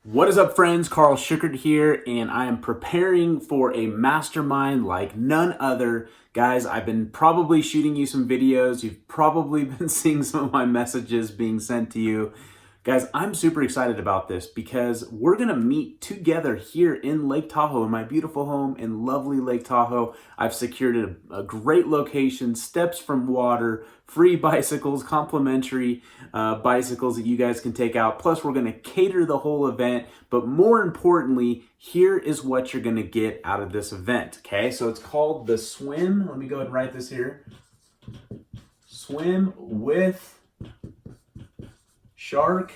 What is up, friends? Carl Schickert here, and I am preparing for a mastermind like none other. Guys, I've been probably shooting you some videos. You've probably been seeing some of my messages being sent to you. Guys, I'm super excited about this because we're going to meet together here in Lake Tahoe, in my beautiful home in lovely Lake Tahoe. I've secured a great location, steps from water, free bicycles, complimentary bicycles that you guys can take out. Plus, we're going to cater the whole event. But more importantly, here is what you're going to get out of this event. Okay, so it's called the Swim. Let me go ahead and write this here. Swim with Shark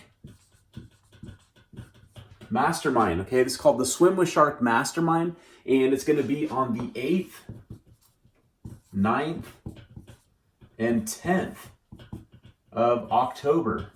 Mastermind. Okay, this is called the Swim with Shark Mastermind, and it's going to be on the 8th, 9th, and 10th of October.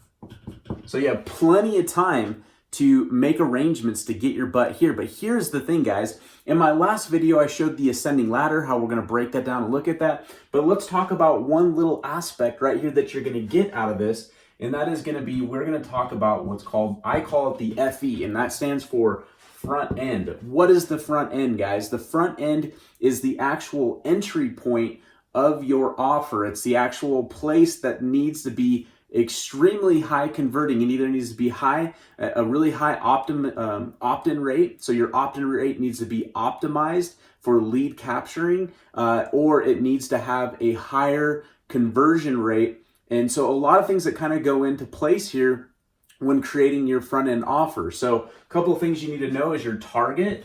So you have plenty of time to make arrangements to get your butt here. But here's the thing, guys. In my last video, I showed the ascending ladder, how we're going to break that down and look at that. But let's talk about one little aspect right here that you're going to get out of this. And that is going to be, we're going to talk about what's called, I call it the FE, and that stands for front end. What is the front end, guys? The front end is the actual entry point of your offer. It's the actual place that needs to be extremely high converting. It either needs to be a really high opt-in rate. So your opt-in rate needs to be optimized for lead capturing, or it needs to have a higher conversion rate. And so a lot of things that kind of go into place here when creating your front end offer. So a couple of things you need to know is your target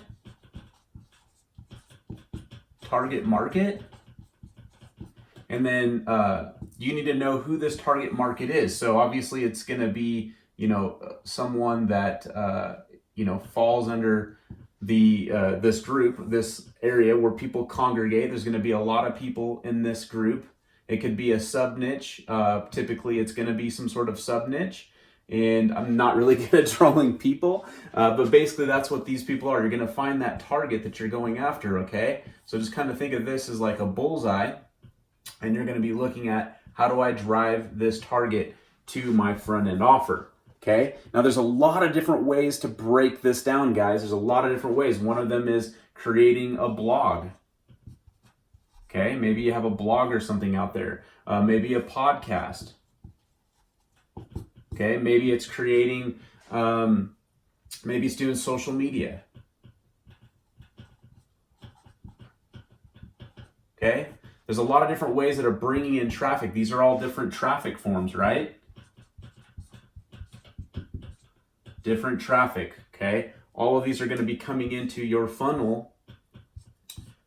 market. And then you need to know who this target market is. So obviously it's going to be, someone that, falls under this group, this area where people congregate. There's going to be a lot of people in this group. It could be a sub niche. Typically, it's going to be some sort of sub niche. And I'm not really good at drawing people, but basically that's what these people are. You're going to find that target that you're going after, okay? So just kind of think of this as like a bullseye, and you're going to be looking at how do I drive this target to my front end offer, okay? Now, there's a lot of different ways to break this down, guys. There's a lot of different ways. One of them is creating a blog. Okay, maybe you have a blog or something out there. Maybe a podcast. Okay, maybe it's creating, maybe it's doing social media. Okay, there's a lot of different ways that are bringing in traffic. These are all different traffic forms, right? Different traffic, okay? All of these are going to be coming into your funnel,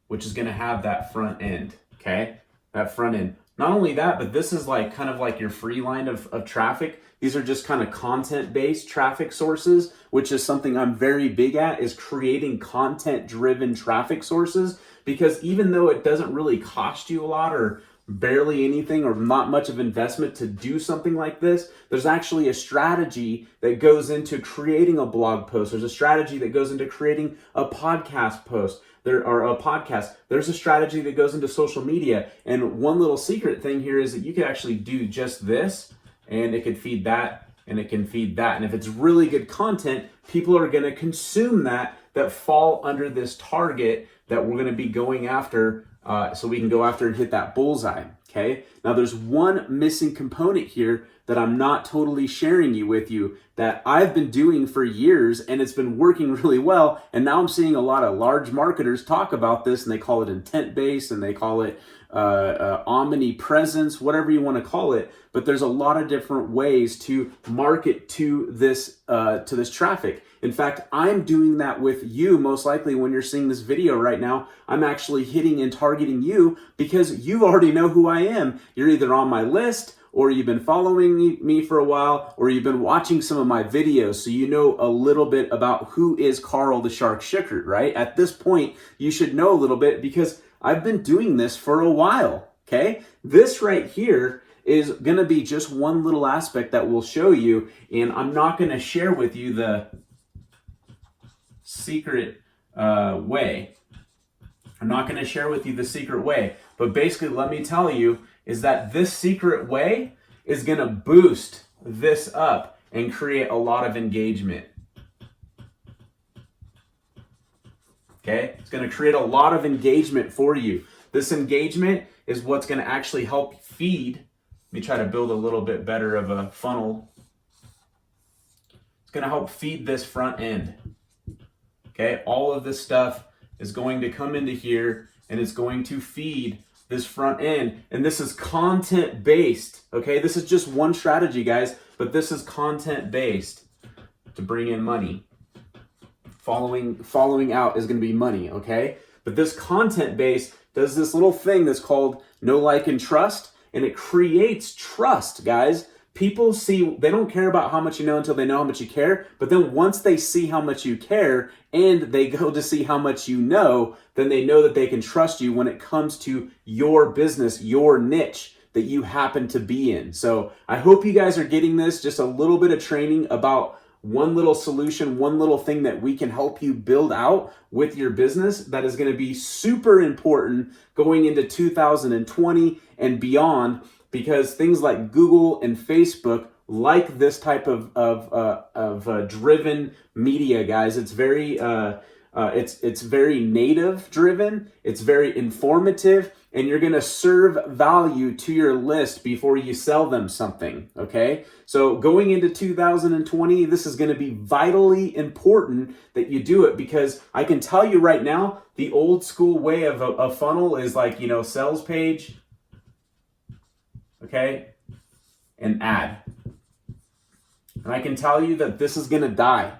which is going to have that front end, okay? That front end. Not only that, but this is like kind of like your free line of traffic. These are just kind of content-based traffic sources, which is something I'm very big at, is creating content-driven traffic sources, because even though it doesn't really cost you a lot or barely anything or not much of investment to do something like this, there's actually a strategy that goes into creating a blog post. There's a strategy that goes into creating a podcast post. There's a strategy that goes into social media. And one little secret thing here is that you can actually do just this, and it could feed that, and it can feed that. And if it's really good content, people are going to consume that fall under this target that we're going to be going after, so we can go after and hit that bullseye. Okay. Now there's one missing component here that I'm not totally sharing with you that I've been doing for years, and it's been working really well. And now I'm seeing a lot of large marketers talk about this, and they call it intent-based, and they call it omnipresence, whatever you want to call it. But there's a lot of different ways to market to this traffic. In fact, I'm doing that with you. Most likely when you're seeing this video right now, I'm actually hitting and targeting you because you already know who I am. You're either on my list, or you've been following me for a while, or you've been watching some of my videos, so you know a little bit about who is Carl the Shark Schickert, right? At this point, you should know a little bit because I've been doing this for a while, okay? This right here is going to be just one little aspect that we'll show you, and I'm not going to share with you the secret way. I'm not going to share with you the secret way, but basically let me tell you is that this secret way is going to boost this up and create a lot of engagement. Okay, it's going to create a lot of engagement for you. This engagement is what's going to actually help feed. Let me try to build a little bit better of a funnel. It's going to help feed this front end. Okay, all of this stuff is going to come into here and it's going to feed this front end. And this is content based. Okay, this is just one strategy, guys, but this is content based to bring in money. Following out is going to be money. Okay, but this content base does this little thing that's called know, like, and trust, and it creates trust, guys. People see, they don't care about how much you know until they know how much you care. But then once they see how much you care and they go to see how much you know, then they know that they can trust you when it comes to your business, your niche that you happen to be in. So I hope you guys are getting this, just a little bit of training about one little solution, one little thing that we can help you build out with your business that is going to be super important going into 2020 and beyond. Because things like Google and Facebook like this type of driven media, guys. It's very it's very native driven. It's very informative, and you're gonna serve value to your list before you sell them something. Okay, so going into 2020, this is gonna be vitally important that you do it, because I can tell you right now, the old school way of a funnel is like, you know, sales page. Okay, an ad. And I can tell you that this is gonna die.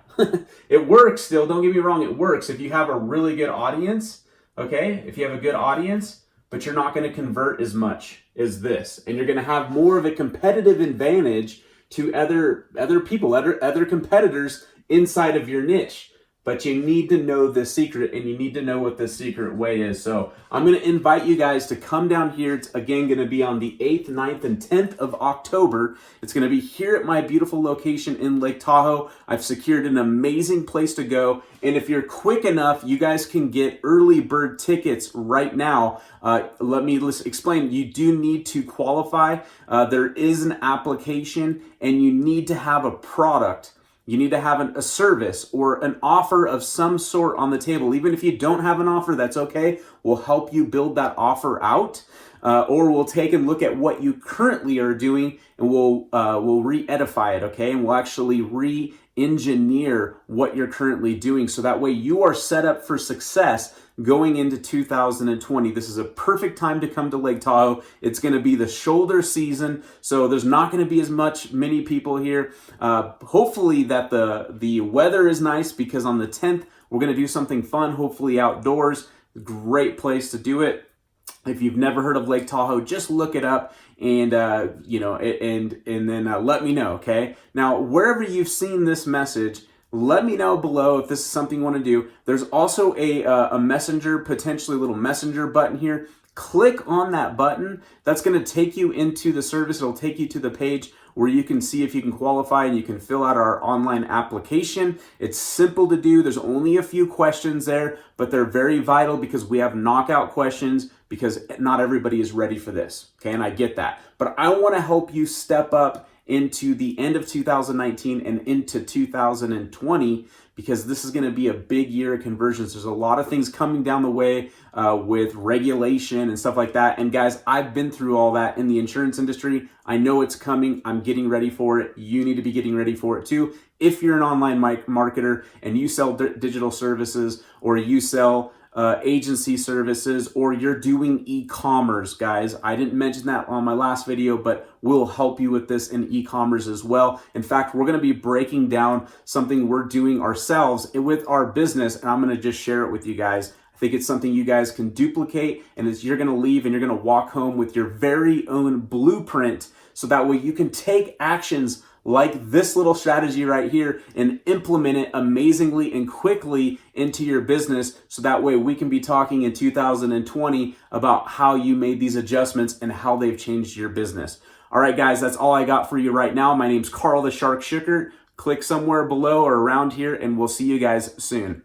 It works still, don't get me wrong, it works if you have a really good audience, okay? If you have a good audience, but you're not gonna convert as much as this. And you're gonna have more of a competitive advantage to other people, other competitors inside of your niche. But you need to know the secret, and you need to know what the secret way is. So I'm going to invite you guys to come down here. It's again going to be on the 8th, 9th, and 10th of October. It's going to be here at my beautiful location in Lake Tahoe. I've secured an amazing place to go. And if you're quick enough, you guys can get early bird tickets right now. Let me explain. You do need to qualify. There is an application, and you need to have a product. You need to have a service or an offer of some sort on the table. Even if you don't have an offer, that's okay. We'll help you build that offer out. Or we'll take and look at what you currently are doing, and we'll re-edify it, okay? And we'll actually re-engineer what you're currently doing, so that way you are set up for success going into 2020. This is a perfect time to come to Lake Tahoe. It's going to be the shoulder season, so there's not going to be as many people here. Hopefully that the weather is nice, because on the 10th we're going to do something fun, hopefully outdoors. Great place to do it. If you've never heard of Lake Tahoe, just look it up, and then let me know. Okay. Now, wherever you've seen this message, let me know below if this is something you want to do. There's also a messenger, potentially a little messenger button here. Click on that button. That's going to take you into the service. It'll take you to the page where you can see if you can qualify, and you can fill out our online application. It's simple to do. There's only a few questions there, but they're very vital, because we have knockout questions, because not everybody is ready for this. Okay, and I get that. But I want to help you step up into the end of 2019 and into 2020, because this is going to be a big year of conversions. There's a lot of things coming down the way with regulation and stuff like that. And guys, I've been through all that in the insurance industry. I know it's coming. I'm getting ready for it. You need to be getting ready for it too. If you're an online marketer and you sell digital services, or you sell agency services, or you're doing e-commerce, guys. I didn't mention that on my last video, but we'll help you with this in e-commerce as well. In fact, we're going to be breaking down something we're doing ourselves with our business, and I'm going to just share it with you guys. I think it's something you guys can duplicate, and you're going to leave and you're going to walk home with your very own blueprint, so that way you can take actions like this little strategy right here and implement it amazingly and quickly into your business, so that way we can be talking in 2020 about how you made these adjustments and how they've changed your business. All right, guys, that's all I got for you right now. My name's Carl the Shark Shooker. Click somewhere below or around here, and we'll see you guys soon.